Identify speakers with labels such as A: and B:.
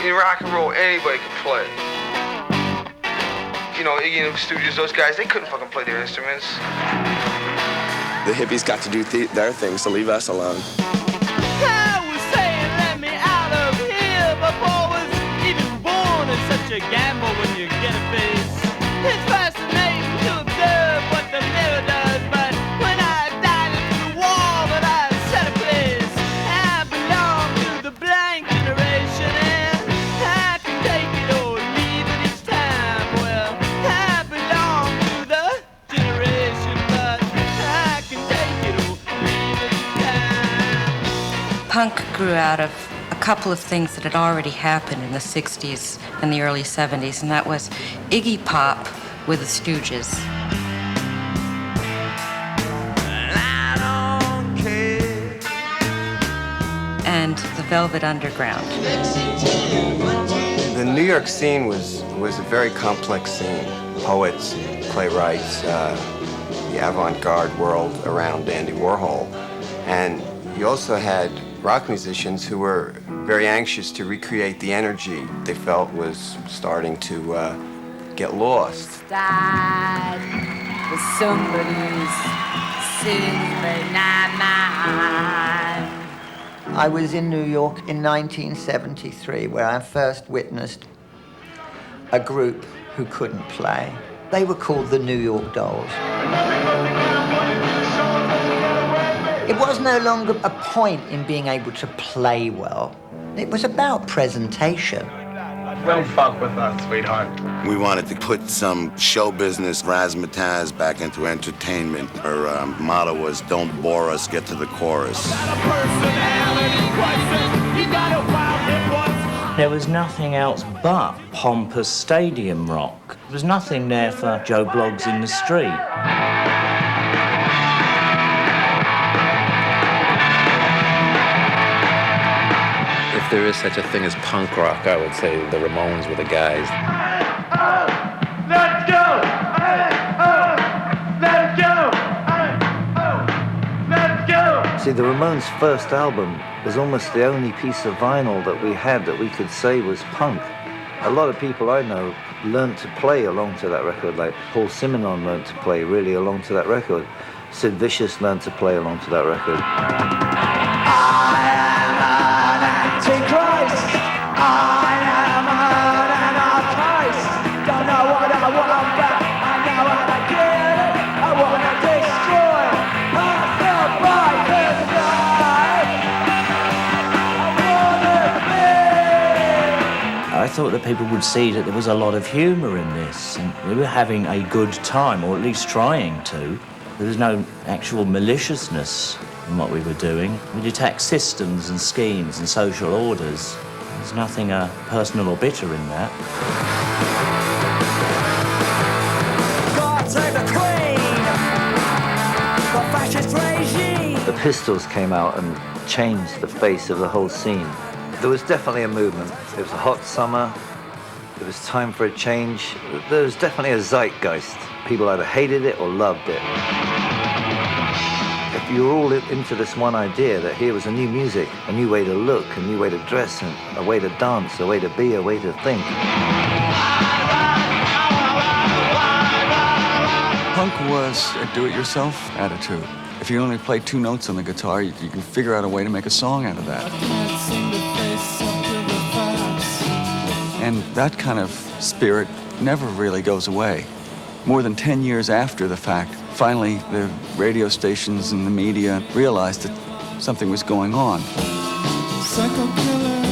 A: In rock and roll, anybody could play. You know, Iggy and the Stooges, those guys, they couldn't fucking play their instruments.
B: The hippies got to do their thing, so leave us alone.
C: I was saying, let me out of here before I was even born. It's such a gamble when you get a face. It's fascinating to observe what the mirror does, but when I dive into the wall that I set a place, I belong to the blank generation, and I can take it or leave it each time. Well, I belong to the generation, but I can take it or leave it each time.
D: Punk grew out of a couple of things that had already happened in the 60s and the early 70s, and that was Iggy Pop with the Stooges. And the Velvet Underground.
E: The New York scene was a very complex scene. Poets, playwrights, the avant-garde world around Andy Warhol. And you also had rock musicians who were very anxious to recreate the energy they felt was starting to get lost.
F: Died with somebody's silver mine.
G: I was in New York in 1973 where I first witnessed a group who couldn't play. They were called the New York Dolls. It was no longer a point in being able to play well. It was about presentation.
H: Don't fuck with us, sweetheart.
I: We wanted to put some show business razzmatazz back into entertainment. Her motto was, don't bore us, get to the chorus.
J: There was nothing else but pompous stadium rock. There was nothing there for Joe Bloggs in the street.
K: If there is such a thing as punk rock, I would say the Ramones were the guys.
C: Let's go! Let's go! Let's go!
L: See, the Ramones' first album was almost the only piece of vinyl that we had that we could say was punk. A lot of people I know learned to play along to that record, like Paul Simonon learned to play really along to that record. Sid Vicious learned to play along to that record.
C: Antichrist, I am an anarchist. Don't know what I want, but I know how to get it. I want to destroy myself by design. I want to be.
J: I thought that people would see that there was a lot of humour in this, and we were having a good time, or at least trying to. There was no actual maliciousness in what we were doing. We'd attack systems and schemes and social orders. There's nothing personal or bitter in that.
C: God save the Queen, the fascist regime.
L: The Pistols came out and changed the face of the whole scene. There was definitely a movement. It was a hot summer. It was time for a change. There was definitely a zeitgeist. People either hated it or loved it. If you were all into this one idea that here was a new music, a new way to look, a new way to dress, and a way to dance, a way to be, a way to think.
M: Punk was a do-it-yourself attitude. If you only play two notes on the guitar, you can figure out a way to make a song out of that. And that kind of spirit never really goes away. More than 10 years after the fact, finally the radio stations and the media realized that something was going on.
C: Psycho killer.